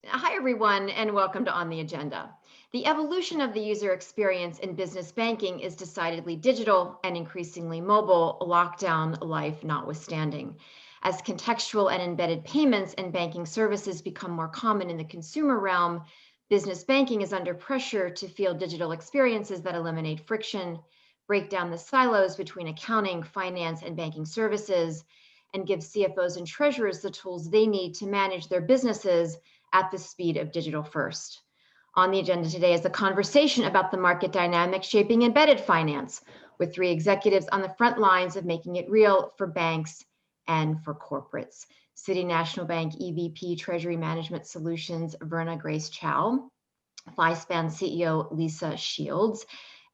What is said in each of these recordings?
Hi, everyone, and welcome to On the Agenda. The evolution of the user experience in business banking is decidedly digital and increasingly mobile, lockdown life notwithstanding. As contextual and embedded payments and banking services become more common in the consumer realm, business banking is under pressure to field digital experiences that eliminate friction, break down the silos between accounting, finance, and banking services, and give CFOs and treasurers the tools they need to manage their businesses at the speed of digital first. On the agenda today is a conversation about the market dynamics shaping embedded finance, with three executives on the front lines of making it real for banks and for corporates. City National Bank EVP Treasury Management Solutions, Verna Grayce Chao, FISPAN CEO, Lisa Shields,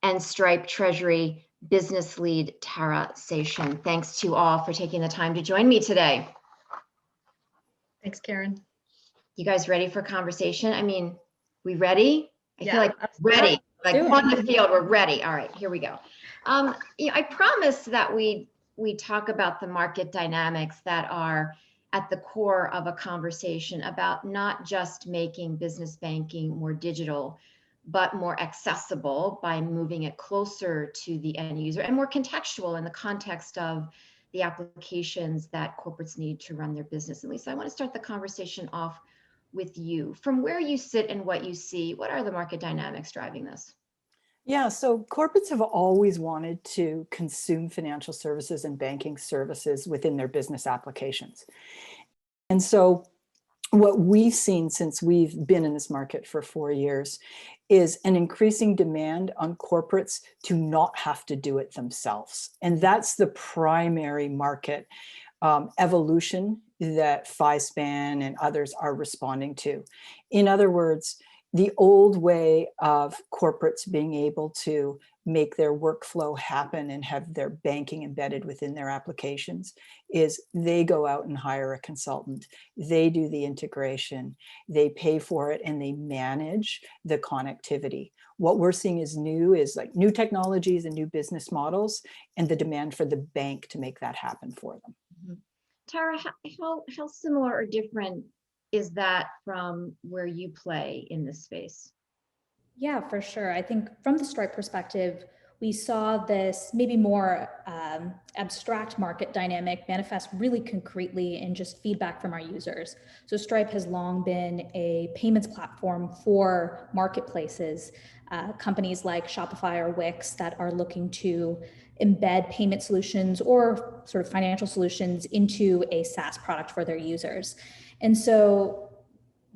and Stripe Treasury Business Lead, Tara Seshan. Thanks to all for taking the time to join me today. Thanks, Karen. You guys ready for conversation? I mean, we ready? I feel like ready. Like on the field, we're ready. All right, here we go. I promised that we talk about the market dynamics that are at the core of a conversation about not just making business banking more digital, but more accessible by moving it closer to the end user and more contextual in the context of the applications that corporates need to run their business. And Lisa, I want to start the conversation off with you. From where you sit and what you see, what are the market dynamics driving this? Yeah, so corporates have always wanted to consume financial services and banking services within their business applications. And so what we've seen since we've been in this market for 4 years is an increasing demand on corporates to not have to do it themselves. And that's the primary market evolution that FISPAN and others are responding to. In other words, the old way of corporates being able to make their workflow happen and have their banking embedded within their applications is they go out and hire a consultant. They do the integration, they pay for it, and they manage the connectivity. What we're seeing is like new technologies and new business models and the demand for the bank to make that happen for them. Mm-hmm. Tara, how similar or different is that from where you play in this space? Yeah, for sure. I think from the Stripe perspective, we saw this maybe more abstract market dynamic manifest really concretely in just feedback from our users. So Stripe has long been a payments platform for marketplaces, companies like Shopify or Wix that are looking to embed payment solutions or sort of financial solutions into a SaaS product for their users. And so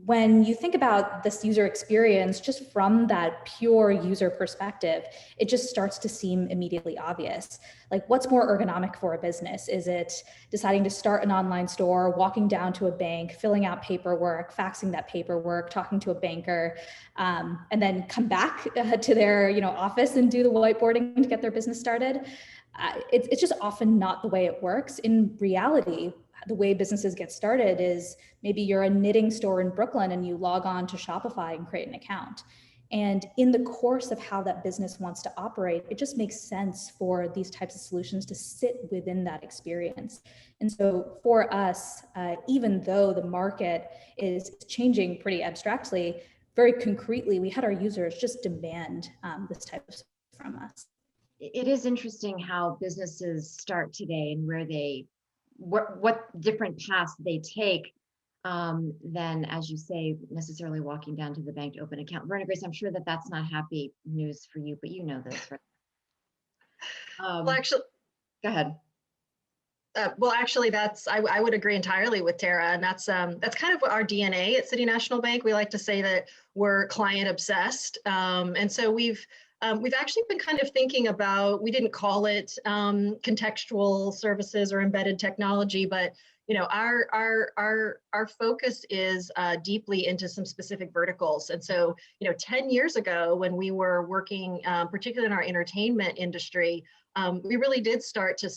when you think about this user experience, just from that pure user perspective, it just starts to seem immediately obvious. Like, what's more ergonomic for a business? Is it deciding to start an online store, walking down to a bank, filling out paperwork, faxing that paperwork, talking to a banker, and then come back to their office and do the whiteboarding to get their business started? It's just often not the way it works. In reality, the way businesses get started is maybe you're a knitting store in Brooklyn and you log on to Shopify and create an account. And in the course of how that business wants to operate, it just makes sense for these types of solutions to sit within that experience. And so for us, even though the market is changing pretty abstractly, very concretely, we had our users just demand this type of stuff from us. It is interesting how businesses start today and where what different paths they take than, as you say, necessarily walking down to the bank to open an account. Verna Grayce, I'm sure that that's not happy news for you, but you know this, right? Well, actually, go ahead. Well, actually, I would agree entirely with Tara, and that's kind of our DNA at City National Bank. We like to say that we're client obsessed, and so we've actually been kind of thinking about, we didn't call it contextual services or embedded technology, but our focus is deeply into some specific verticals. And so 10 years ago, when we were working, particularly in our entertainment industry, we really did start to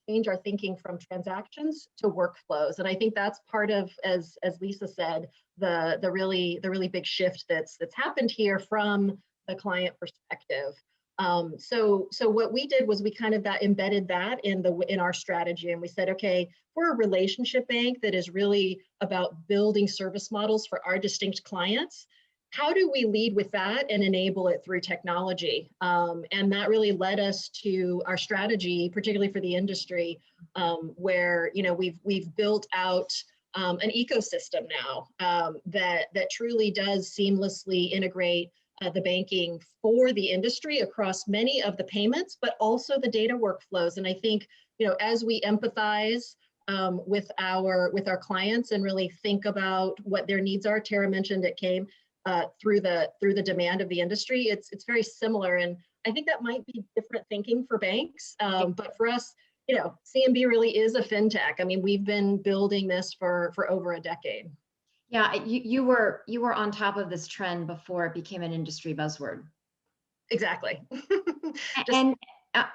change our thinking from transactions to workflows. And I think that's part of, as Lisa said, the really big shift that's happened here from the client perspective. So what we did was we kind of got embedded that in our strategy, and we said, okay, we're a relationship bank that is really about building service models for our distinct clients. How do we lead with that and enable it through technology? And that really led us to our strategy, particularly for the industry, where we've built out an ecosystem now that truly does seamlessly integrate the banking for the industry across many of the payments, but also the data workflows. And I think, as we empathize with our clients and really think about what their needs are, Tara mentioned it came through the demand of the industry. It's very similar, and I think that might be different thinking for banks, but for us, CMB really is a fintech. I mean, we've been building this for over a decade. Yeah, you were on top of this trend before it became an industry buzzword. Exactly. And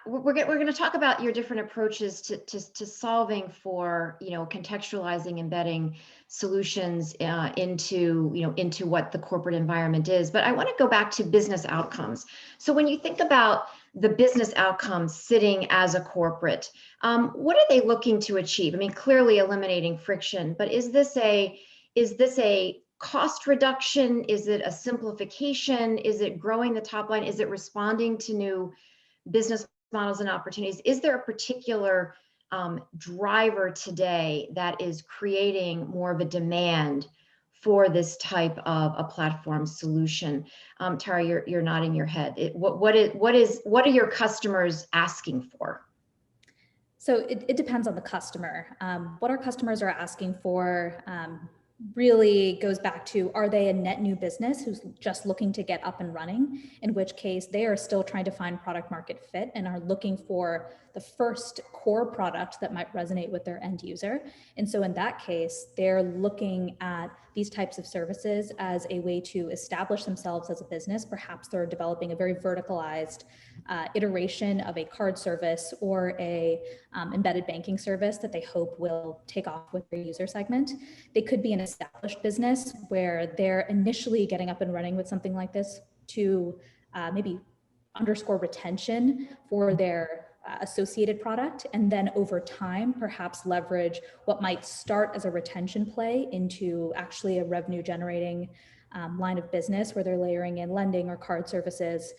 we're going to talk about your different approaches to solving for, contextualizing, embedding solutions into what the corporate environment is. But I want to go back to business outcomes. So when you think about the business outcomes sitting as a corporate, what are they looking to achieve? I mean, clearly eliminating friction, but is this a cost reduction? Is it a simplification? Is it growing the top line? Is it responding to new business models and opportunities? Is there a particular driver today that is creating more of a demand for this type of a platform solution? Tara, you're nodding your head. What are your customers asking for? So it depends on the customer. What our customers are asking for really goes back to, are they a net new business who's just looking to get up and running, in which case they are still trying to find product market fit and are looking for the first core product that might resonate with their end user. And so in that case, they're looking at these types of services as a way to establish themselves as a business. Perhaps they're developing a very verticalized iteration of a card service or a embedded banking service that they hope will take off with their user segment. They could be an established business where they're initially getting up and running with something like this to maybe underscore retention for their associated product, and then over time perhaps leverage what might start as a retention play into actually a revenue generating line of business where they're layering in lending or card services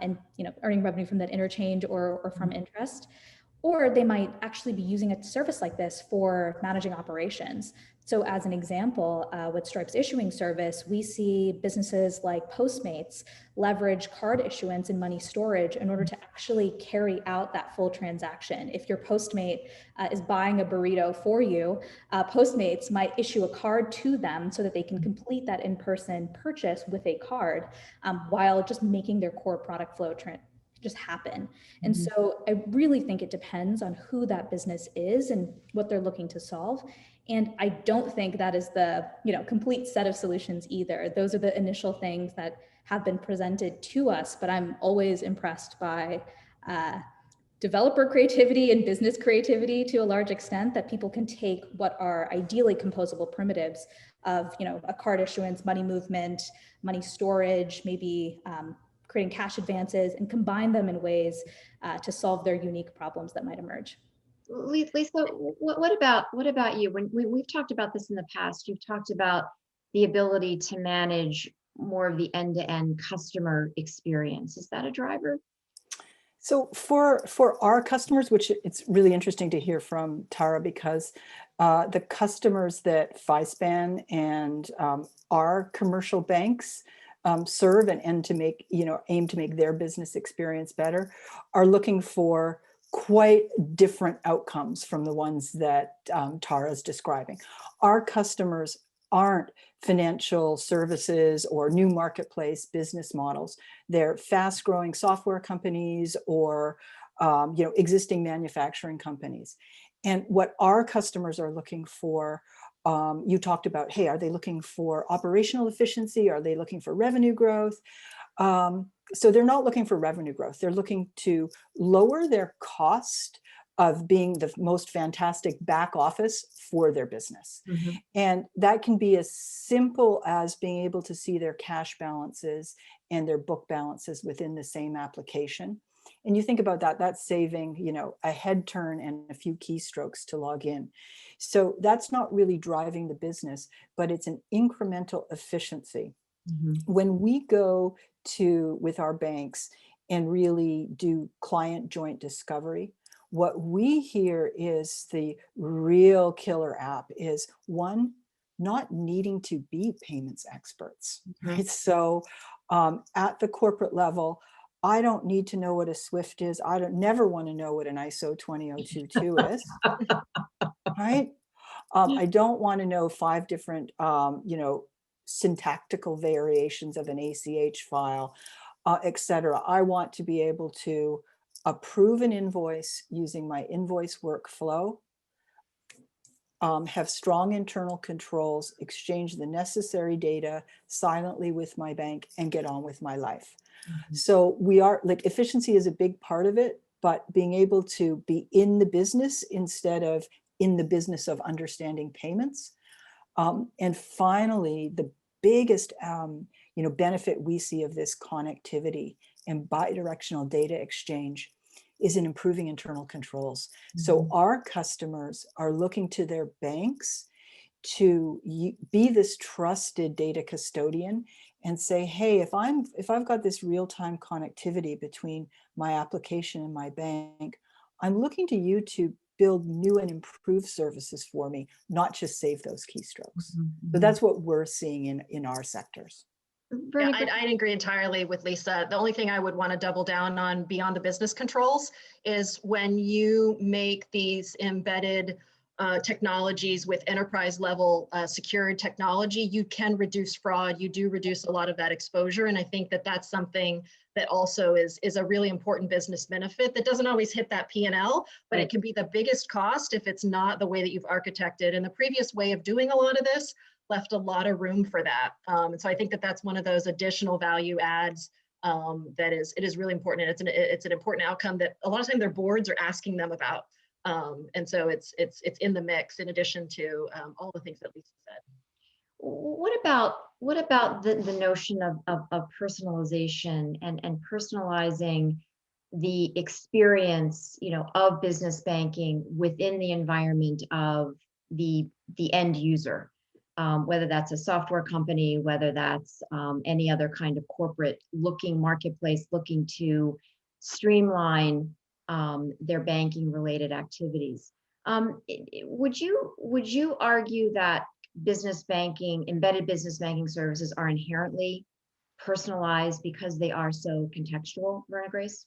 and earning revenue from that interchange or from interest. Or they might actually be using a service like this for managing operations. So as an example, with Stripe's issuing service, we see businesses like Postmates leverage card issuance and money storage in order to actually carry out that full transaction. If your Postmate is buying a burrito for you, Postmates might issue a card to them so that they can complete that in-person purchase with a card while just making their core product flow just happen. And so I really think it depends on who that business is and what they're looking to solve. And I don't think that is the complete set of solutions either. Those are the initial things that have been presented to us, but I'm always impressed by developer creativity and business creativity to a large extent, that people can take what are ideally composable primitives of a card issuance, money movement, money storage, maybe creating cash advances, and combine them in ways to solve their unique problems that might emerge. Lisa, what about you? When we've talked about this in the past, you've talked about the ability to manage more of the end-to-end customer experience. Is that a driver? So for our customers, which it's really interesting to hear from Tara, because the customers that FISPAN and our commercial banks serve and aim to make their business experience better, are looking for quite different outcomes from the ones that Tara is describing. Our customers aren't financial services or new marketplace business models. They're fast-growing software companies or existing manufacturing companies. And what our customers are looking for, you talked about, hey, are they looking for operational efficiency? Are they looking for revenue growth? So they're not looking for revenue growth. They're looking to lower their cost of being the most fantastic back office for their business. Mm-hmm. And that can be as simple as being able to see their cash balances and their book balances within the same application. And you think about that, that's saving, you know, a head turn and a few keystrokes to log in. So that's not really driving the business, but it's an incremental efficiency. Mm-hmm. When we go with our banks and really do client joint discovery, what we hear is the real killer app is, one, not needing to be payments experts, right? So at the corporate level, I don't need to know what a SWIFT is. I don't never want to know what an ISO 20022 is, right? I don't want to know 5 different, you know, syntactical variations of an ACH file, et cetera. I want to be able to approve an invoice using my invoice workflow, have strong internal controls, exchange the necessary data silently with my bank, and get on with my life. Mm-hmm. So we are, like, efficiency is a big part of it, but being able to be in the business instead of in the business of understanding payments. And finally, the biggest you know, benefit we see of this connectivity and bidirectional data exchange is in improving internal controls. Mm-hmm. So our customers are looking to their banks to be this trusted data custodian and say, hey, if I've got this real-time connectivity between my application and my bank, I'm looking to you to build new and improved services for me, not just save those keystrokes. Mm-hmm. So that's what we're seeing in our sectors. Yeah, I'd agree entirely with Lisa. The only thing I would want to double down on beyond the business controls is when you make these embedded technologies with enterprise level secured technology, you can reduce fraud. You do reduce a lot of that exposure. And I think that that's something that also is a really important business benefit that doesn't always hit that P&L, but Right. It can be the biggest cost if it's not the way that you've architected. And the previous way of doing a lot of this left a lot of room for that. And so I think that that's one of those additional value adds that it is really important. And it's an important outcome that a lot of times their boards are asking them about. And so it's in the mix in addition to all the things that Lisa said. What about the notion of personalization and personalizing the experience, you know, of business banking within the environment of the end user, whether that's a software company, whether that's any other kind of corporate looking marketplace looking to streamline their banking related activities. Would you argue that business banking, embedded business banking services are inherently personalized because they are so contextual, Verna Grayce?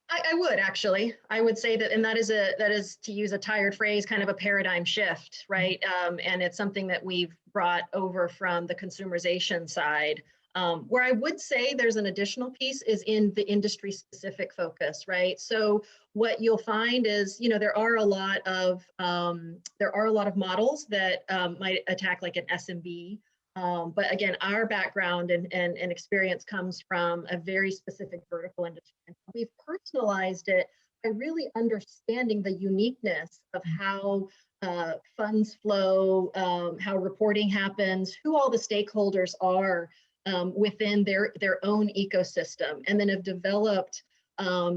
I would actually. I would say that, and that is, to use a tired phrase, kind of a paradigm shift, right? And it's something that we've brought over from the consumerization side. Where I would say there's an additional piece is in the industry specific focus, right? So what you'll find is, you know, there are a lot of models that might attack like an SMB. But again, our background and experience comes from a very specific vertical industry. We've personalized it by really understanding the uniqueness of how funds flow, how reporting happens, who all the stakeholders are within their own ecosystem, and then have developed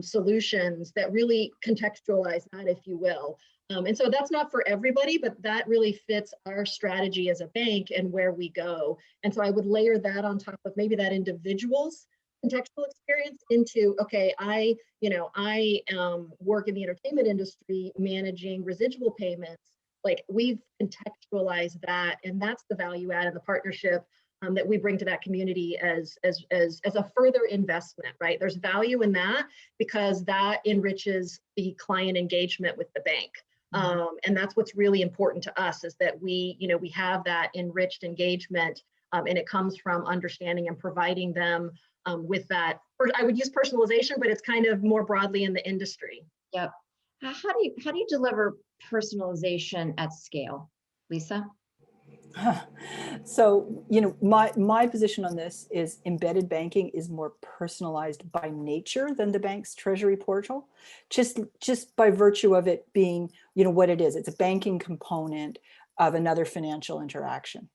solutions that really contextualize that, if you will. And so that's not for everybody, but that really fits our strategy as a bank and where we go. And so I would layer that on top of maybe that individual's contextual experience into, okay, I work in the entertainment industry managing residual payments. Like, we've contextualized that, and that's the value add and the partnership that we bring to that community as a further investment, right? There's value in that because that enriches the client engagement with the bank. And that's what's really important to us, is that we have that enriched engagement, and it comes from understanding and providing them with that. I would use personalization, but it's kind of more broadly in the industry. Yep. How do you deliver personalization at scale, Lisa? So, my position on this is embedded banking is more personalized by nature than the bank's treasury portal, just by virtue of it being, what it is. It's a banking component of another financial interaction.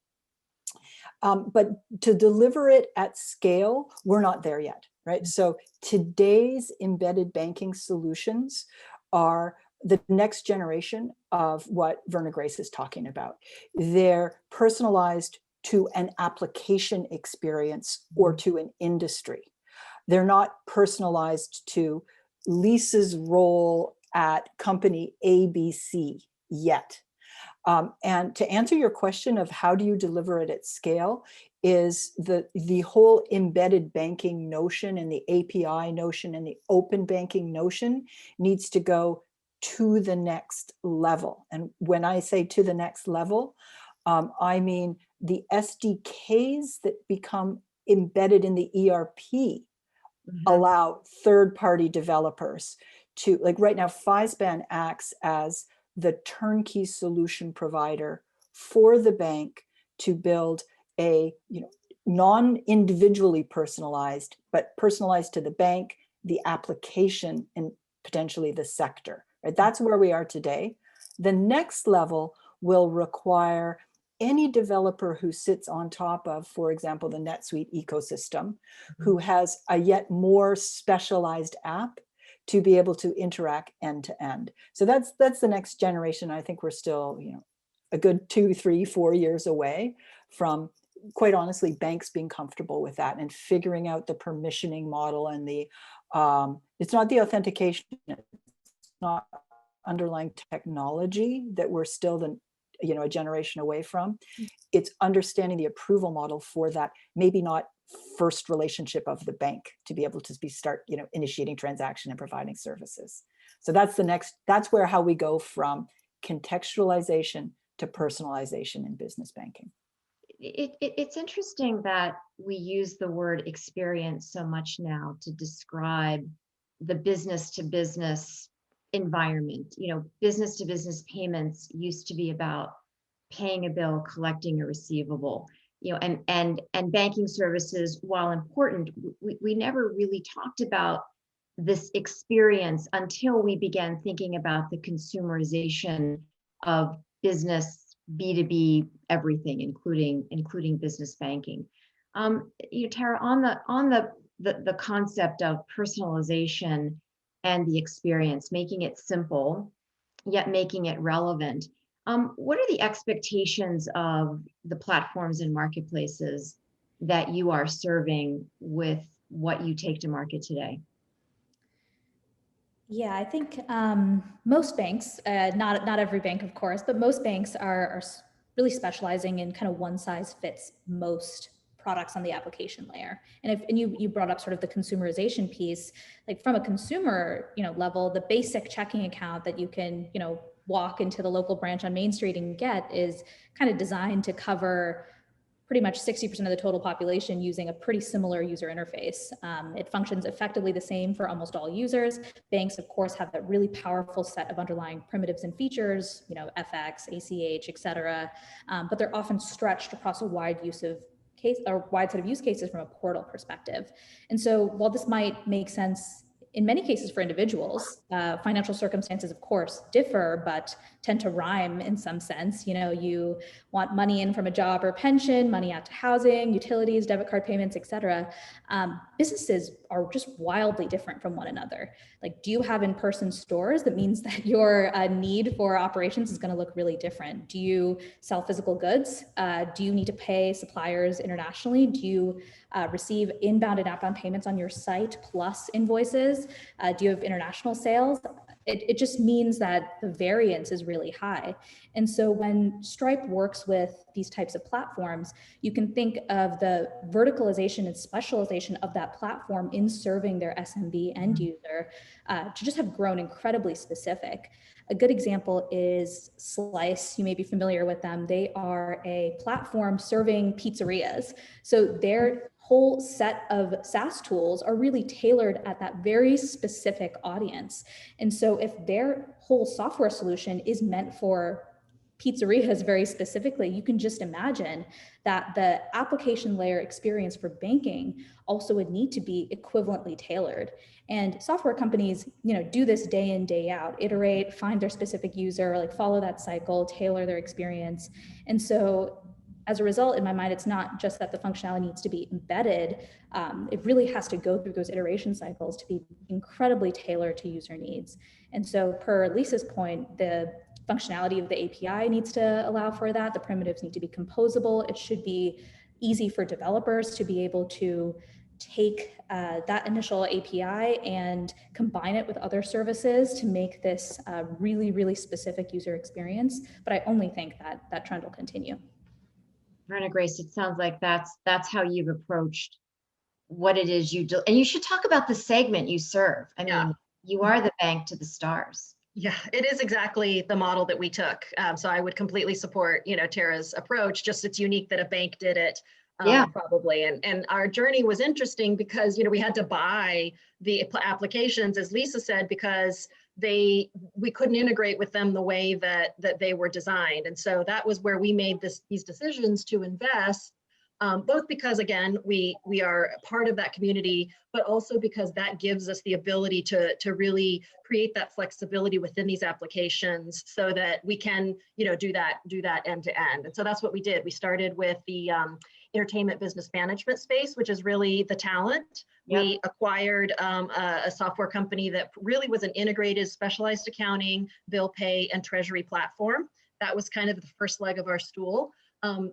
But to deliver it at scale, we're not there yet, right? So today's embedded banking solutions are the next generation of what Verna Grayce is talking about. They're personalized to an application experience or to an industry. They're not personalized to Lisa's role at company ABC yet. And to answer your question of how do you deliver it at scale is the whole embedded banking notion and the API notion and the open banking notion needs to go to the next level. And when I say to the next level, I mean the SDKs that become embedded in the ERP allow third-party developers to, like right now, FISPAN acts as the turnkey solution provider for the bank to build a non-individually personalized, but personalized to the bank, the application, and potentially the sector. Right? That's where we are today. The next level will require any developer who sits on top of, for example, the NetSuite ecosystem, who has a yet more specialized app to be able to interact end to end. So that's the next generation. I think we're still, a good 2, 3, 4 years away from, quite honestly, banks being comfortable with that and figuring out the permissioning model and the, it's not the authentication, it's not underlying technology that we're still a generation away from. It's understanding the approval model for that, maybe not first relationship of the bank to be able to start initiating transaction and providing services. So that's how we go from contextualization to personalization in business banking. It's interesting that we use the word experience so much now to describe the business to business environment. Business to business payments used to be about paying a bill, collecting a receivable. And banking services, while important, we never really talked about this experience until we began thinking about the consumerization of business, B2B, everything, including business banking. Tara, on the concept of personalization and the experience, making it simple, yet making it relevant. What are the expectations of the platforms and marketplaces that you are serving with what you take to market today? Yeah, I think most banks, not every bank, of course, but most banks are really specializing in kind of one size fits most products on the application layer. And you brought up sort of the consumerization piece, like from a consumer level, the basic checking account that you can walk into the local branch on Main Street and get is kind of designed to cover pretty much 60% of the total population using a pretty similar user interface. It functions effectively the same for almost all users. Banks, of course, have that really powerful set of underlying primitives and features, FX, ACH, et cetera, but they're often stretched across a wide set of use cases from a portal perspective. And so while this might make sense in many cases for individuals, financial circumstances, of course, differ, but tend to rhyme in some sense. You want money in from a job or pension, money out to housing, utilities, debit card payments, et cetera. Businesses are just wildly different from one another. Like, do you have in-person stores? That means that your need for operations is going to look really different. Do you sell physical goods? Do you need to pay suppliers internationally? Do you receive inbound and outbound payments on your site plus invoices? Do you have international sales? It just means that the variance is really high. And so when Stripe works with these types of platforms, you can think of the verticalization and specialization of that platform in serving their SMB end user to just have grown incredibly specific. A good example is Slice. You may be familiar with them. They are a platform serving pizzerias. So their whole set of SaaS tools are really tailored at that very specific audience. And so if their whole software solution is meant for pizzerias very specifically, you can just imagine that the application layer experience for banking also would need to be equivalently tailored. And software companies, do this day in, day out, iterate, find their specific user, like follow that cycle, tailor their experience. And so as a result, in my mind, it's not just that the functionality needs to be embedded. It really has to go through those iteration cycles to be incredibly tailored to user needs. And so per Lisa's point, the functionality of the API needs to allow for that. The primitives need to be composable. It should be easy for developers to be able to take that initial API and combine it with other services to make this a really, really specific user experience. But I only think that that trend will continue. Verna Grayce, it sounds like that's how you've approached what it is you do. And you should talk about the segment you serve. I mean, you are the bank to the stars. Yeah, it is exactly the model that we took. So I would completely support, Tara's approach. Just it's unique that a bank did it, probably. And our journey was interesting because, we had to buy the applications, as Lisa said, because we couldn't integrate with them the way that they were designed. And so that was where we made these decisions to invest, both because, again, we are part of that community, but also because that gives us the ability to really create that flexibility within these applications so that we can, do that end to end. And so that's what we did. We started with the entertainment business management space, which is really the talent. Yep. We acquired a software company that really was an integrated specialized accounting, bill pay, and treasury platform. That was kind of the first leg of our stool.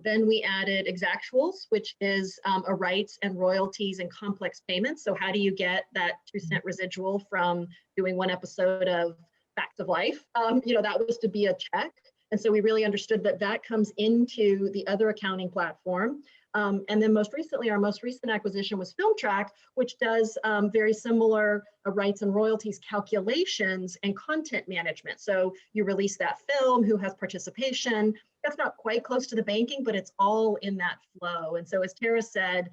Then we added Exactuals, which is a rights and royalties and complex payments. So how do you get that 2-cent residual from doing one episode of Facts of Life? That was to be a check. And so we really understood that comes into the other accounting platform. And then most recently, our most recent acquisition was FilmTrack, which does very similar rights and royalties calculations and content management. So you release that film, who has participation. That's not quite close to the banking, but it's all in that flow. And so as Tara said,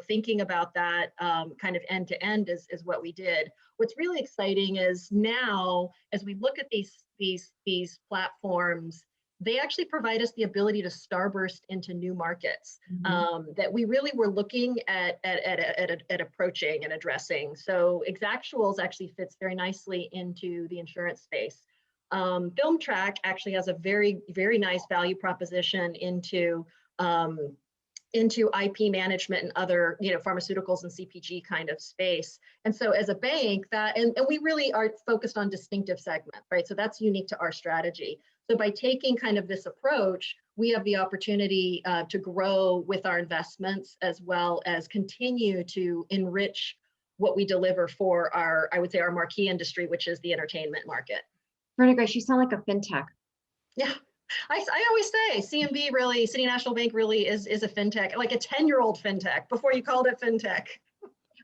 thinking about that kind of end to end is what we did. What's really exciting is now, as we look at these platforms, they actually provide us the ability to starburst into new markets that we really were looking at approaching and addressing. So Exactuals actually fits very nicely into the insurance space. FilmTrack actually has a very, very nice value proposition into IP management and other, pharmaceuticals and CPG kind of space. And so as a bank and we really are focused on distinctive segments, right? So that's unique to our strategy. So by taking kind of this approach, we have the opportunity to grow with our investments as well as continue to enrich what we deliver for our marquee industry, which is the entertainment market. Verna Grayce, you sound like a fintech. Yeah. I always say CNB really, City National Bank really is a fintech, like a 10-year-old fintech before you called it fintech.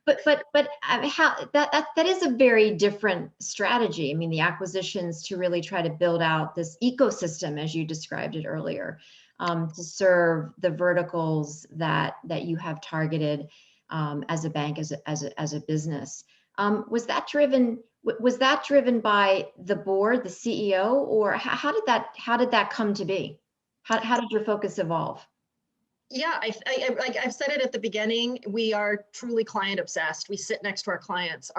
But how that is a very different strategy. I mean, the acquisitions to really try to build out this ecosystem, as you described it earlier, to serve the verticals that you have targeted as a bank, as a business. Was that driven by the board, the CEO, or how did that come to be? How did your focus evolve? Yeah, like I've said it at the beginning, we are truly client obsessed. We sit next to our clients,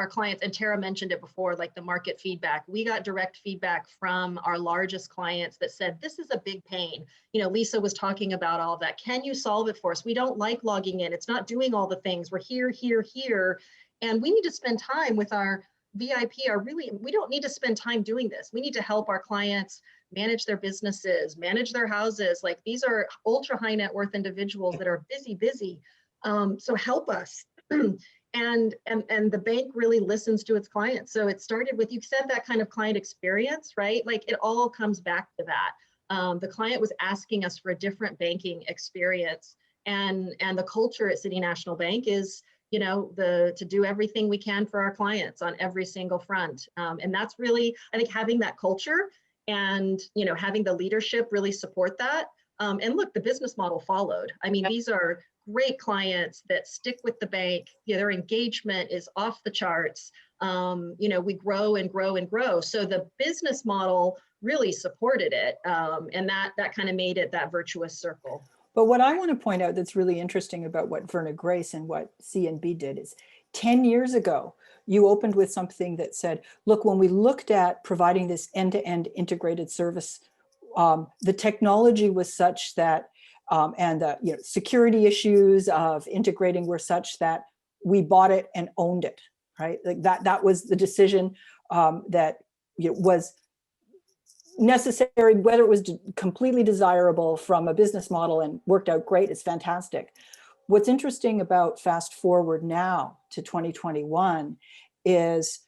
and Tara mentioned it before, like the market feedback. We got direct feedback from our largest clients that said, this is a big pain. Lisa was talking about all of that. Can you solve it for us? We don't like logging in. It's not doing all the things. We're here. And we need to spend time with our VIP. We don't need to spend time doing this. We need to help our clients manage their businesses, manage their houses. Like these are ultra high net worth individuals that are busy. So help us. And the bank really listens to its clients. So it started with, you said that kind of client experience, right? Like it all comes back to that. The client was asking us for a different banking experience. And the culture at City National Bank is, to do everything we can for our clients on every single front. And that's really, I think, having that culture and, having the leadership really support that. And look, the business model followed. I mean, these are great clients that stick with the bank. Their engagement is off the charts. We grow and grow and grow. So the business model really supported it. And that kind of made it that virtuous circle. But what I want to point out that's really interesting about what Verna Grayce and what CNB did is 10 years ago, you opened with something that said, look, when we looked at providing this end-to-end integrated service, the technology was such that, and the security issues of integrating were such that we bought it and owned it, right? Like that was the decision that was necessary, whether it was completely desirable from a business model and worked out great, it's fantastic. What's interesting about fast forward now to 2021 is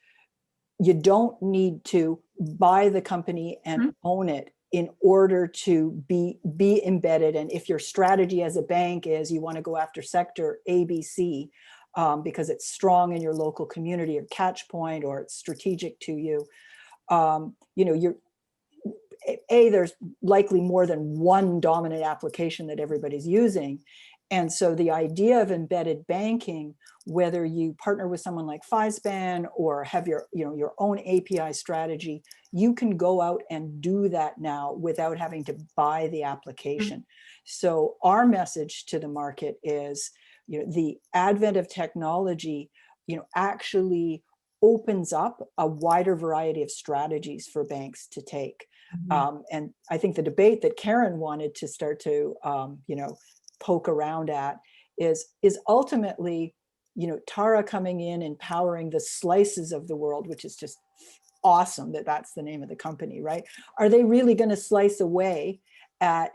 you don't need to buy the company and own it in order to be embedded. And if your strategy as a bank is you want to go after sector ABC because it's strong in your local community or catch point or it's strategic to you, there's likely more than one dominant application that everybody's using. And so the idea of embedded banking, whether you partner with someone like FISPAN or have your own API strategy, you can go out and do that now without having to buy the application. So our message to the market is, the advent of technology, actually opens up a wider variety of strategies for banks to take. And I think the debate that Karen wanted to start to, poke around at is ultimately, Tara coming in, empowering the slices of the world, which is just awesome that's the name of the company, right? Are they really going to slice away at,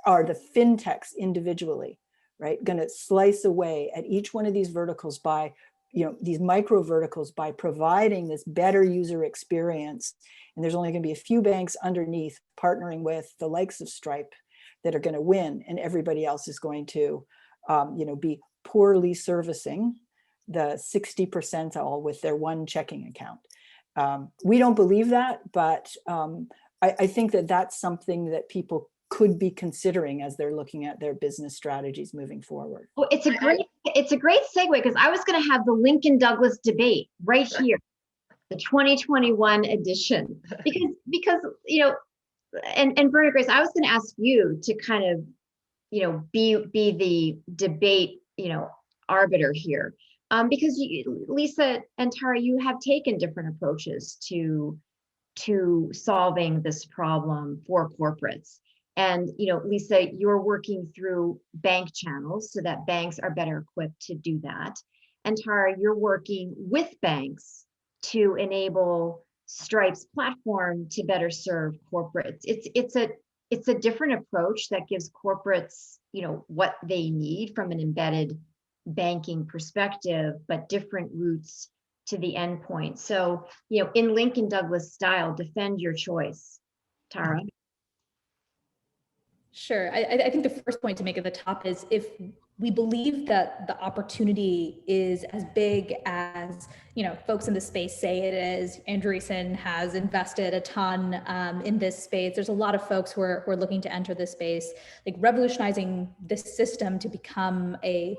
are the fintechs individually, right, going to slice away at each one of these verticals by, these micro verticals by providing this better user experience? And there's only going to be a few banks underneath partnering with the likes of Stripe that are going to win, and everybody else is going to, be poorly servicing the 60 percentile with their one checking account. We don't believe that, but I think that that's something that people could be considering as they're looking at their business strategies moving forward. Well, it's a great segue, because I was going to have the Lincoln Douglas debate right here, the 2021 edition, because and Verna Grayce, I was going to ask you to kind of, be the debate, arbiter here, because Lisa and Tara, you have taken different approaches to solving this problem for corporates. And, Lisa, you're working through bank channels so that banks are better equipped to do that. And Tara, you're working with banks to enable Stripe's platform to better serve corporates. It's a different approach that gives corporates, what they need from an embedded banking perspective, but different routes to the endpoint. So, in Lincoln Douglas style, defend your choice, Tara. Sure. I think the first point to make at the top is, if we believe that the opportunity is as big as, folks in the space say it is. Andreessen has invested a ton in this space. There's a lot of folks who are looking to enter this space, like revolutionizing this system to become a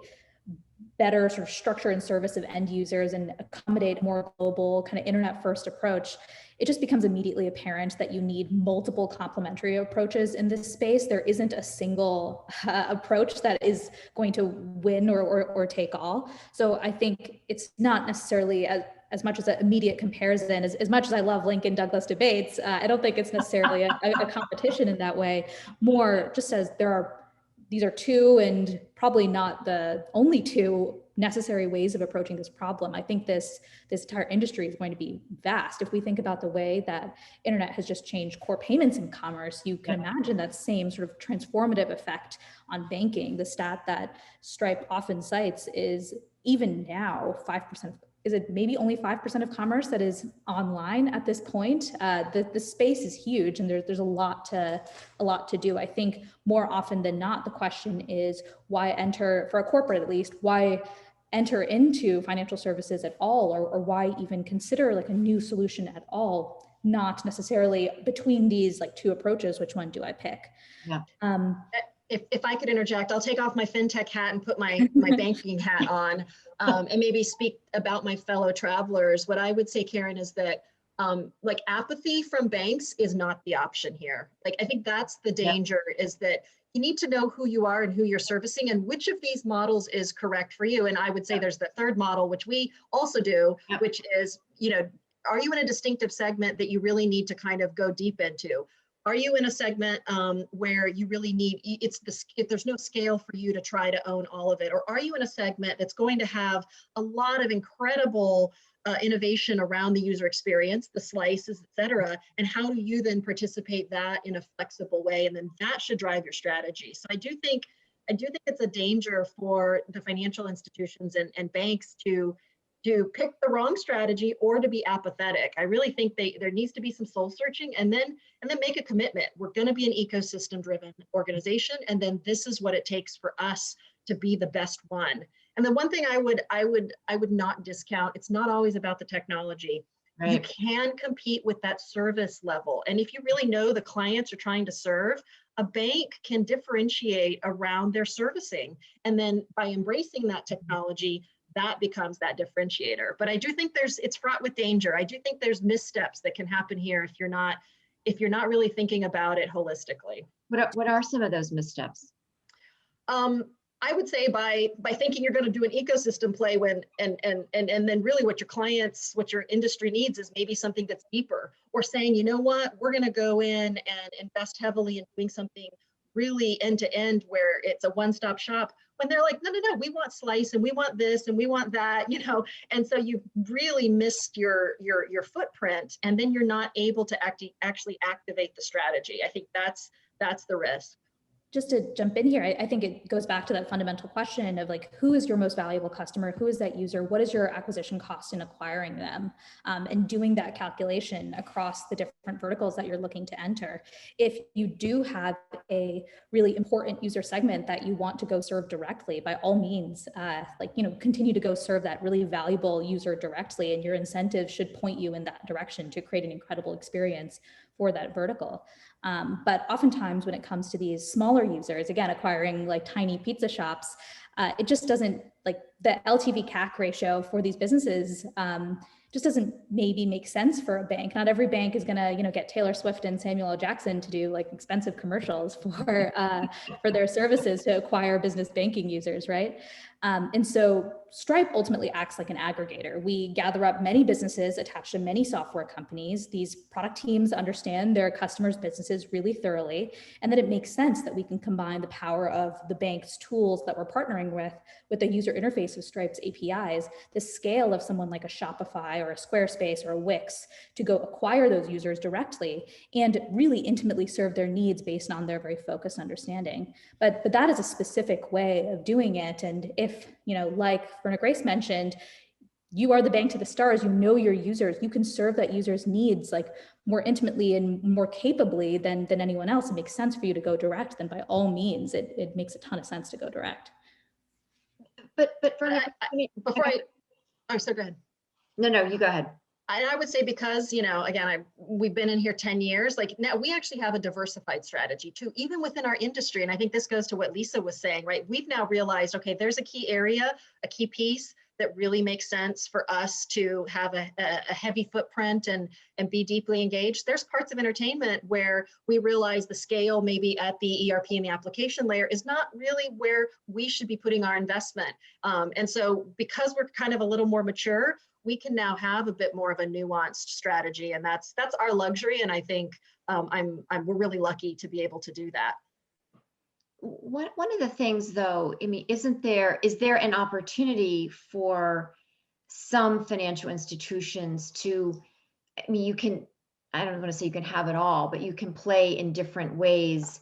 better sort of structure and service of end users and accommodate a more global kind of internet first approach. It just becomes immediately apparent that you need multiple complementary approaches in this space. There isn't a single approach that is going to win or take all. So I think it's not necessarily as much as an immediate comparison, as much as I love Lincoln Douglas debates, I don't think it's necessarily a competition in that way. More just as these are two, and probably not the only two, necessary ways of approaching this problem. I think this entire industry is going to be vast. If we think about the way that internet has just changed core payments in commerce, you can imagine that same sort of transformative effect on banking. The stat that Stripe often cites is, even now, 5%, is it maybe only 5% of commerce that is online at this point? The space is huge, and there's a lot to do. I think more often than not, the question is, why enter, for a corporate at least, why enter into financial services at all, or why even consider like a new solution at all? Not necessarily between these like two approaches, which one do I pick? Yeah. If I could interject, I'll take off my fintech hat and put my banking hat on, and maybe speak about my fellow travelers. What I would say, Karen, is that like apathy from banks is not the option here. Like, I think that's the danger, is that you need to know who you are and who you're servicing and which of these models is correct for you. And I would say there's the third model, which we also do, which is, are you in a distinctive segment that you really need to kind of go deep into? Are you in a segment where you really need, there's no scale for you to try to own all of it? Or are you in a segment that's going to have a lot of incredible innovation around the user experience, the slices, et cetera, and how do you then participate that in a flexible way? And then that should drive your strategy. So I do think it's a danger for the financial institutions and banks to pick the wrong strategy or to be apathetic. I really think there needs to be some soul searching, and then make a commitment. We're going to be an ecosystem driven organization, and then this is what it takes for us to be the best one. And the one thing I would not discount, it's not always about the technology. Right. You can compete with that service level. And if you really know the clients you're trying to serve, a bank can differentiate around their servicing. And then by embracing that technology, that becomes that differentiator. But I do think it's fraught with danger. I do think there's missteps that can happen here if you're not really thinking about it holistically. What are some of those missteps? I would say by thinking you're going to do an ecosystem play and then really what your industry needs is maybe something that's deeper, or saying, you know what, we're going to go in and invest heavily in doing something really end to end where it's a one-stop shop, when they're like, no, we want slice and we want this and we want that, and so you've really missed your footprint, and then you're not able to actually activate the strategy. I think that's the risk. Just to jump in here, I think it goes back to that fundamental question of like, who is your most valuable customer? Who is that user? What is your acquisition cost in acquiring them? And doing that calculation across the different verticals that you're looking to enter. If you do have a really important user segment that you want to go serve directly, by all means, continue to go serve that really valuable user directly, and your incentives should point you in that direction to create an incredible experience for that vertical. But oftentimes when it comes to these smaller users, again, acquiring like tiny pizza shops, it just doesn't, like the LTV CAC ratio for these businesses just doesn't maybe make sense for a bank. Not every bank is gonna, get Taylor Swift and Samuel L. Jackson to do like expensive commercials for their services to acquire business banking users, right? And so Stripe ultimately acts like an aggregator. We gather up many businesses attached to many software companies. These product teams understand their customers' businesses really thoroughly, and that it makes sense that we can combine the power of the bank's tools that we're partnering with the user interface of Stripe's APIs, the scale of someone like a Shopify or a Squarespace or a Wix to go acquire those users directly and really intimately serve their needs based on their very focused understanding. But that is a specific way of doing it. And if, like Verna Grayce mentioned, you are the bank to the stars, you know your users, you can serve that user's needs like more intimately and more capably than anyone else. It makes sense for you to go direct, then by all means, it makes a ton of sense to go direct. But Verna, go ahead. No, you go ahead. I would say because, again, we've been in here 10 years, like now we actually have a diversified strategy too, even within our industry. And I think this goes to what Lisa was saying, right? We've now realized, okay, there's a key area, a key piece that really makes sense for us to have a heavy footprint and be deeply engaged. There's parts of entertainment where we realize the scale maybe at the ERP and the application layer is not really where we should be putting our investment. And so because we're kind of a little more mature, we can now have a bit more of a nuanced strategy, and that's our luxury. And I think we're really lucky to be able to do that. One of the things, though, I mean, is there an opportunity for some financial institutions to, I mean, I don't want to say you can have it all, but you can play in different ways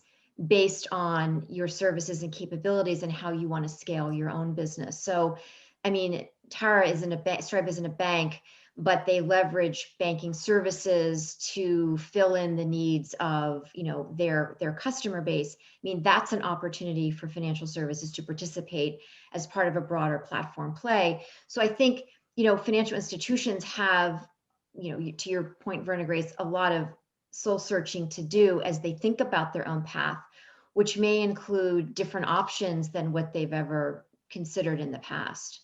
based on your services and capabilities and how you want to scale your own business. So, I mean, Tara isn't a bank, Stripe isn't a bank, but they leverage banking services to fill in the needs of, their customer base. I mean, that's an opportunity for financial services to participate as part of a broader platform play. So I think, financial institutions have, to your point, Verna Grayce, a lot of soul searching to do as they think about their own path, which may include different options than what they've ever considered in the past.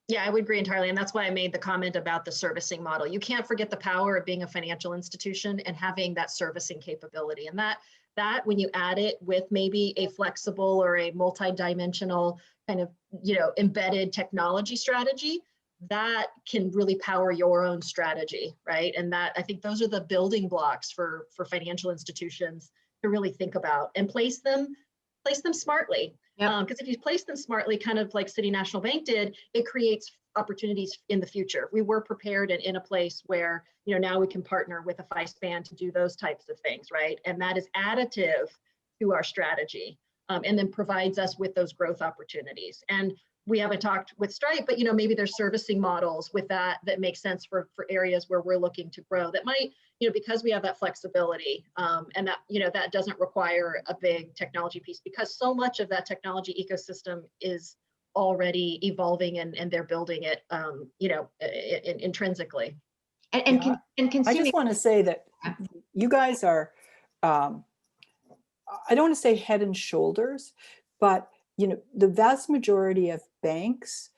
Yeah, I would agree entirely. And that's why I made the comment about the servicing model. You can't forget the power of being a financial institution and having that servicing capability. And that when you add it with maybe a flexible or a multi-dimensional kind of, embedded technology strategy, that can really power your own strategy, right? And that, I think those are the building blocks for financial institutions to really think about and place them smartly. Yep. Because if you place them smartly, kind of like City National Bank did, it creates opportunities in the future. We were prepared and in a place where, now we can partner with a FISPAN to do those types of things, right? And that is additive to our strategy, and then provides us with those growth opportunities. And we haven't talked with Stripe, but maybe there's servicing models with that make sense for areas where we're looking to grow that might, because we have that flexibility, and that, that doesn't require a big technology piece, because so much of that technology ecosystem is already evolving and they're building it, intrinsically. And consuming. I just want to say that you guys are, I don't want to say head and shoulders, but the vast majority of banks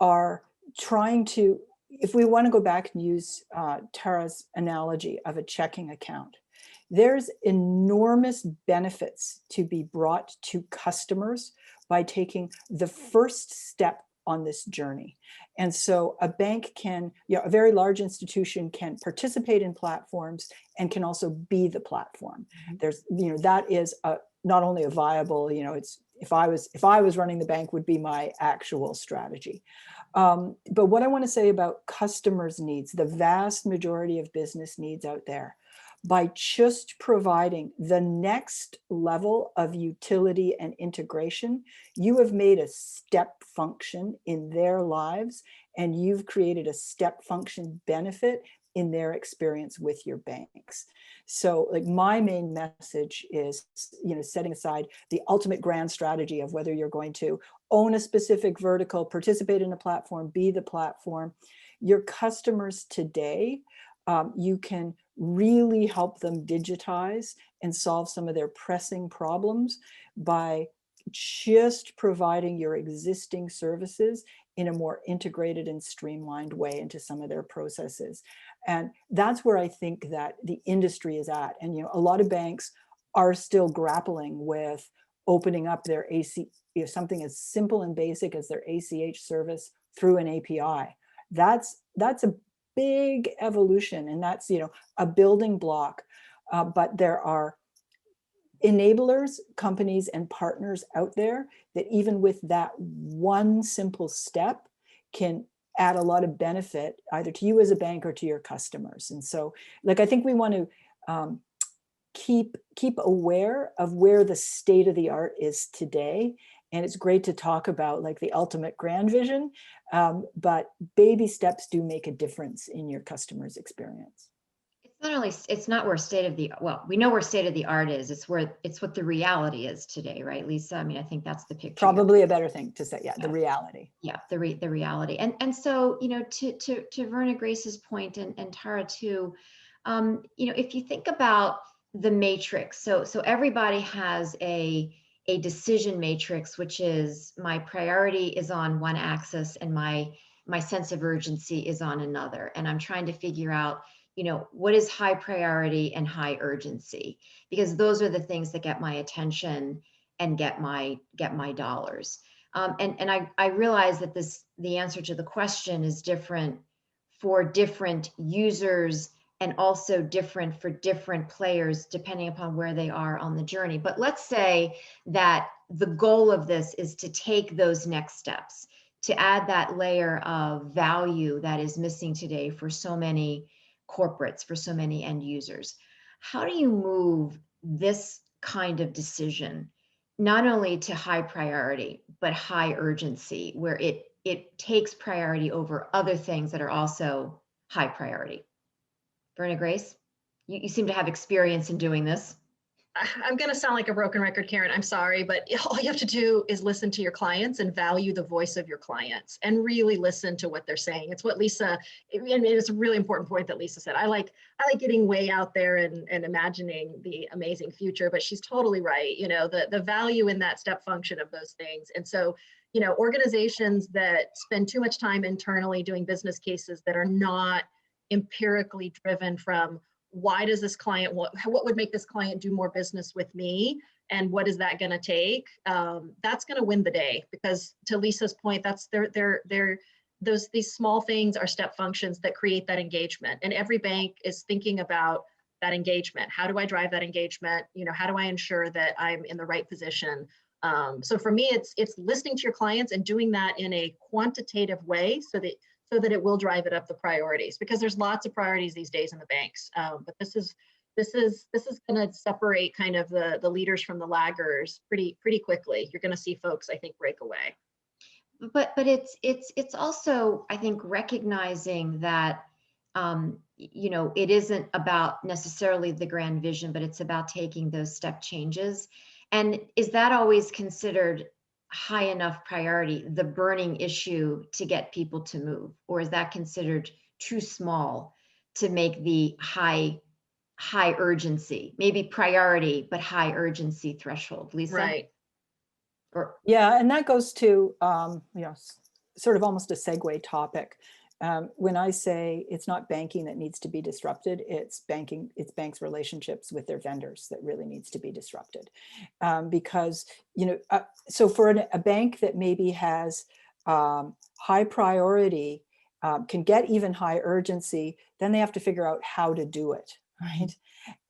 are trying to, if we want to go back and use Tara's analogy of a checking account, there's enormous benefits to be brought to customers by taking the first step on this journey. And so a bank can, a very large institution can participate in platforms and can also be the platform. There's, that is not only a viable, it's, if I was running the bank, would be my actual strategy. But what I want to say about customers' needs, the vast majority of business needs out there, by just providing the next level of utility and integration, you have made a step function in their lives, and you've created a step function benefit in their experience with your banks. So like my main message is, setting aside the ultimate grand strategy of whether you're going to own a specific vertical, participate in a platform, be the platform, your customers today, you can really help them digitize and solve some of their pressing problems by just providing your existing services in a more integrated and streamlined way into some of their processes. And that's where I think that the industry is at. And, a lot of banks are still grappling with opening up their something as simple and basic as their ACH service through an API. That's a big evolution, and that's, a building block. But there are enablers, companies, and partners out there that even with that one simple step can add a lot of benefit either to you as a bank or to your customers. And so, I think we want to keep aware of where the state of the art is today. And it's great to talk about the ultimate grand vision, but baby steps do make a difference in your customer's experience. It's not where we know where state of the art is. It's what the reality is today, right, Lisa? I mean, I think that's the picture. Probably a better thing to say. Yeah, the reality. Yeah, the reality. And so, to Verna Grayce's point and Tara too, if you think about the matrix, so everybody has a decision matrix, which is my priority is on one axis and my sense of urgency is on another. And I'm trying to figure out, what is high priority and high urgency, because those are the things that get my attention and get my dollars. And I realize that the answer to the question is different for different users and also different for different players, depending upon where they are on the journey. But let's say that the goal of this is to take those next steps, to add that layer of value that is missing today for so many corporates, for so many end users. How do you move this kind of decision not only to high priority, but high urgency, where it takes priority over other things that are also high priority? Verna Grayce, you seem to have experience in doing this. I'm going to sound like a broken record, Karen. I'm sorry, but all you have to do is listen to your clients and value the voice of your clients and really listen to what they're saying. It's what Lisa, and it's a really important point that Lisa said. I like getting way out there and imagining the amazing future, but she's totally right. You know, the value in that step function of those things. And so, you know, organizations that spend too much time internally doing business cases that are not empirically driven from why does this client, what would make this client do more business with me? And what is that going to take? That's going to win the day, because to Lisa's point, that's these small things are step functions that create that engagement. And every bank is thinking about that engagement. How do I drive that engagement? You know, how do I ensure that I'm in the right position? So for me, it's listening to your clients and doing that in a quantitative way so that it will drive it up the priorities, because there's lots of priorities these days in the banks. But this is going to separate kind of the leaders from the laggers pretty quickly. You're going to see folks, I think, break away. But it's also, I think, recognizing that you know, it isn't about necessarily the grand vision, but it's about taking those step changes. And is that always considered high enough priority, the burning issue to get people to move? Or is that considered too small to make the high urgency, maybe priority, but high urgency threshold? Lisa? Right. Yeah, and that goes to, you know, sort of almost a segue topic. When I say it's not banking that needs to be disrupted, it's banks' relationships with their vendors that really needs to be disrupted. Because, you know, so for a bank that maybe has high priority, can get even high urgency, then they have to figure out how to do it, right?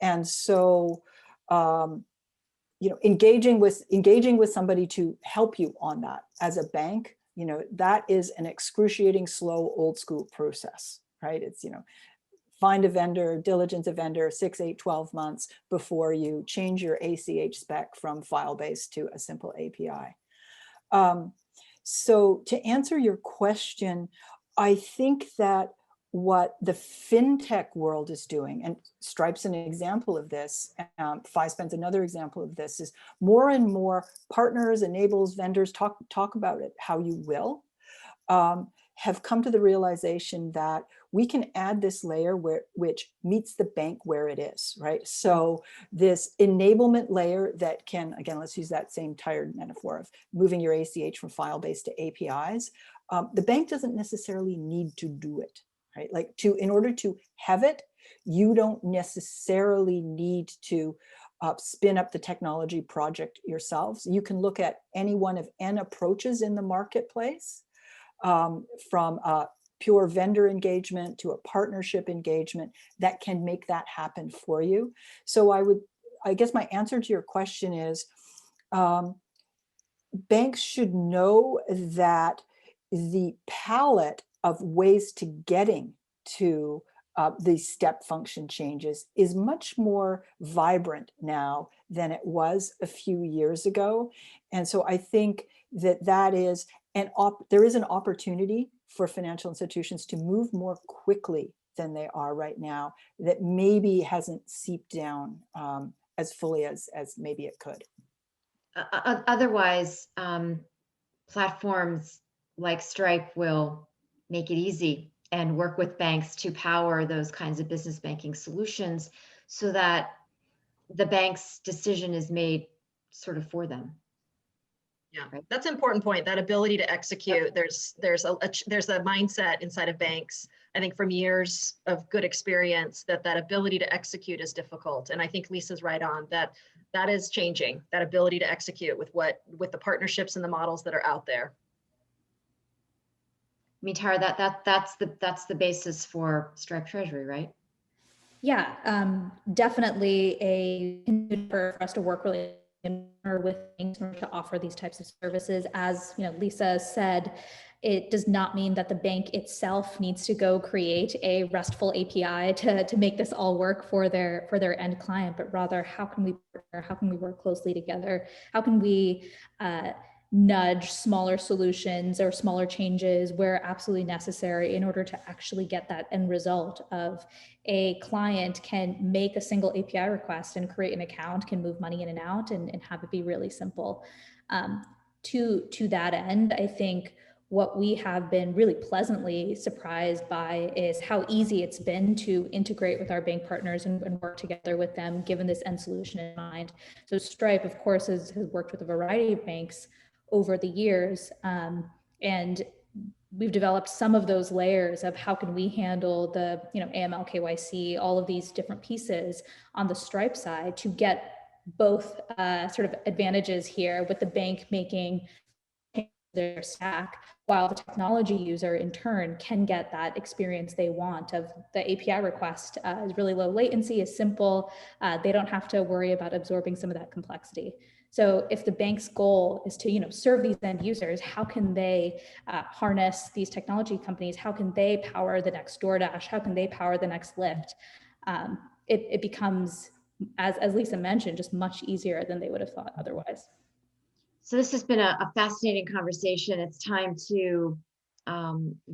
And so, you know, engaging with somebody to help you on that as a bank, you know, that is an excruciating, slow, old school process, right? It's, you know, find a vendor, diligence a vendor, 6, 8, 12 months before you change your ACH spec from file-based to a simple API. So to answer your question, I think that what the fintech world is doing, and Stripe's an example of this, FISPAN's another example of this, is more and more partners, enables, vendors, talk about it how you will, have come to the realization that we can add this layer which meets the bank where it is, right? So this enablement layer that can, again, let's use that same tired metaphor of moving your ACH from file-based to APIs. The bank doesn't necessarily need to do it, right? Like in order to have it, you don't necessarily need to spin up the technology project yourselves. You can look at any one of N approaches in the marketplace, from a pure vendor engagement to a partnership engagement that can make that happen for you. So I guess my answer to your question is, banks should know that the palette of ways to getting to these step function changes is much more vibrant now than it was a few years ago. And so I think that is there is an opportunity for financial institutions to move more quickly than they are right now, that maybe hasn't seeped down as fully as maybe it could. Otherwise, platforms like Stripe will make it easy and work with banks to power those kinds of business banking solutions so that the bank's decision is made sort of for them. Yeah, right. That's an important point, that ability to execute. There's a mindset inside of banks, I think, from years of good experience, that ability to execute is difficult. And I think Lisa's right on that is changing, that ability to execute with the partnerships and the models that are out there. I mean, Tara, that's the basis for Stripe Treasury, right? Yeah, definitely for us to work really with banks to offer these types of services. As you know, Lisa said, it does not mean that the bank itself needs to go create a RESTful API to make this all work for their end client, but rather how can we work closely together? How can we nudge smaller solutions or smaller changes where absolutely necessary in order to actually get that end result of a client can make a single API request and create an account, can move money in and out, and have it be really simple. To that end, I think what we have been really pleasantly surprised by is how easy it's been to integrate with our bank partners and work together with them, given this end solution in mind. So Stripe, of course, has worked with a variety of banks over the years, and we've developed some of those layers of how can we handle the AML, KYC, all of these different pieces on the Stripe side to get both sort of advantages here, with the bank making their stack, while the technology user in turn can get that experience they want of the API request is really low latency, is simple. They don't have to worry about absorbing some of that complexity. So if the bank's goal is to serve these end users, how can they harness these technology companies? How can they power the next DoorDash? How can they power the next Lyft? It becomes, as Lisa mentioned, just much easier than they would have thought otherwise. So this has been a fascinating conversation. It's time to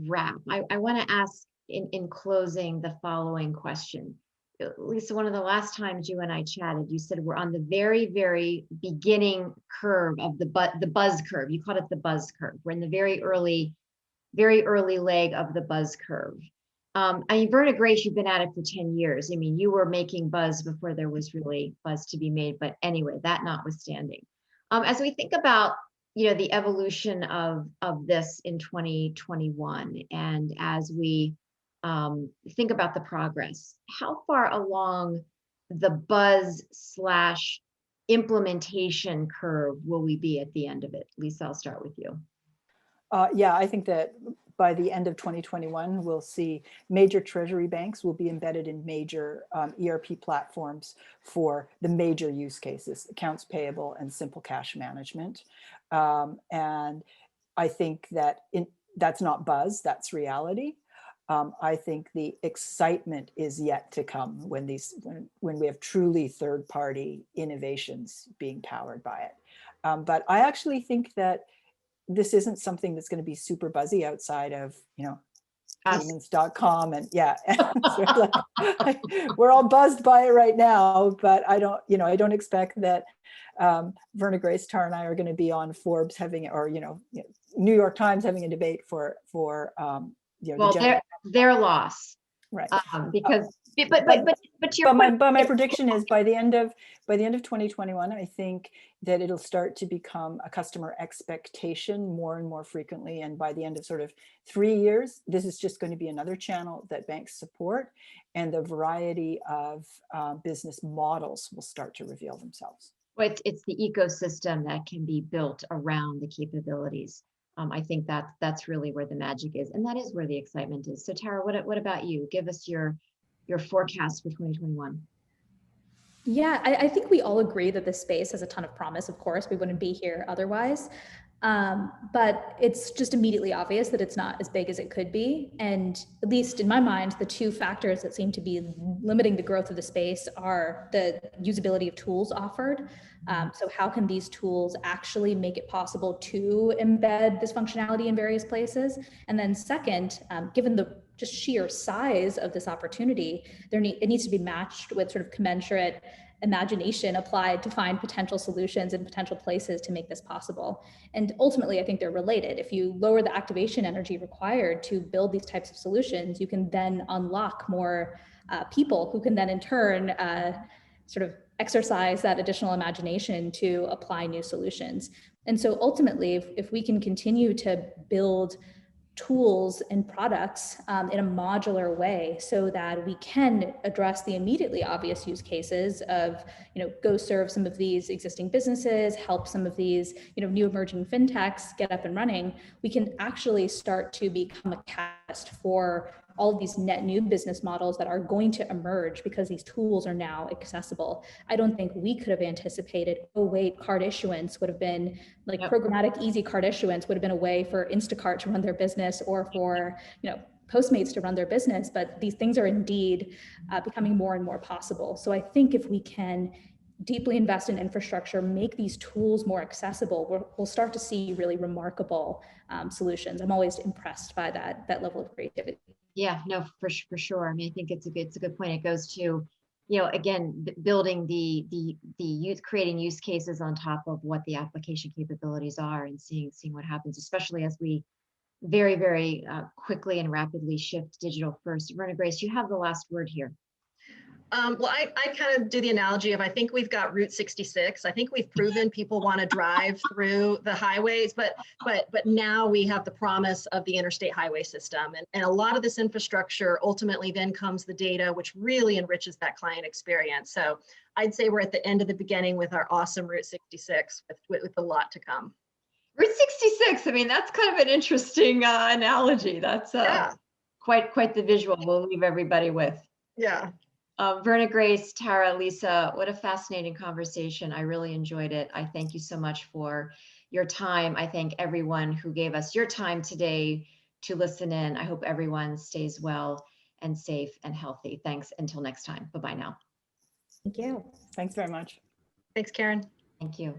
wrap. I want to ask in closing the following question. Lisa, one of the last times you and I chatted, you said we're on the very, very beginning curve of the buzz curve. You called it the buzz curve. We're in the very early leg of the buzz curve. I mean, Verna Grayce, you've been at it for 10 years. I mean, you were making buzz before there was really buzz to be made. But anyway, that notwithstanding. As we think about, the evolution of this in 2021, and as we think about the progress, how far along the buzz / implementation curve will we be at the end of it? Lisa, I'll start with you. Yeah, I think that by the end of 2021, we'll see major treasury banks will be embedded in major ERP platforms for the major use cases, accounts payable and simple cash management. And I think that that's not buzz, that's reality. I think the excitement is yet to come when we have truly third-party innovations being powered by it. But I actually think that this isn't something that's going to be super buzzy outside of, PYMNTS.com. And yeah, we're all buzzed by it right now, but I don't expect that Verna Grayce, Tara and I are going to be on Forbes New York Times having a debate for their loss. Right. Because but my prediction is by the end of 2021, I think that it'll start to become a customer expectation more and more frequently. And by the end of sort of 3 years, this is just going to be another channel that banks support, and the variety of business models will start to reveal themselves. Well, it's the ecosystem that can be built around the capabilities. I think that's really where the magic is, and that is where the excitement is. So Tara, what about you? Give us your forecast for 2021. Yeah, I think we all agree that this space has a ton of promise. Of course, we wouldn't be here otherwise. But it's just immediately obvious that it's not as big as it could be. And at least in my mind, the two factors that seem to be limiting the growth of the space are the usability of tools offered. So how can these tools actually make it possible to embed this functionality in various places? And then second, given the just sheer size of this opportunity, it needs to be matched with sort of commensurate imagination applied to find potential solutions and potential places to make this possible. And ultimately, I think they're related. If you lower the activation energy required to build these types of solutions, you can then unlock more people who can then in turn sort of exercise that additional imagination to apply new solutions. And so ultimately, if we can continue to build tools and products in a modular way so that we can address the immediately obvious use cases of, go serve some of these existing businesses, help some of these, new emerging fintechs get up and running, we can actually start to become a catalyst for all of these net new business models that are going to emerge because these tools are now accessible. I don't think we could have anticipated, oh wait, card issuance would have been like programmatic easy card issuance would have been a way for Instacart to run their business or for, Postmates to run their business, but these things are indeed becoming more and more possible. So I think if we can deeply invest in infrastructure, make these tools more accessible, we'll start to see really remarkable solutions. I'm always impressed by that level of creativity. Yeah, no, for sure. I mean, I think it's a good point. It goes to, again, building the youth, creating use cases on top of what the application capabilities are, and seeing what happens, especially as we very, very quickly and rapidly shift digital first. Verna Grayce, you have the last word here. Well, I kind of do the analogy of, I think we've got Route 66. I think we've proven people want to drive through the highways, but now we have the promise of the interstate highway system. And a lot of this infrastructure ultimately then comes the data, which really enriches that client experience. So I'd say we're at the end of the beginning with our awesome Route 66 with a lot to come. Route 66, I mean, that's kind of an interesting analogy. That's yeah. quite the visual we'll leave everybody with. Yeah. Verna Grayce, Tara, Lisa, what a fascinating conversation. I really enjoyed it. I thank you so much for your time. I thank everyone who gave us your time today to listen in. I hope everyone stays well and safe and healthy. Thanks. Until next time. Bye-bye now. Thank you. Thanks very much. Thanks, Karen. Thank you.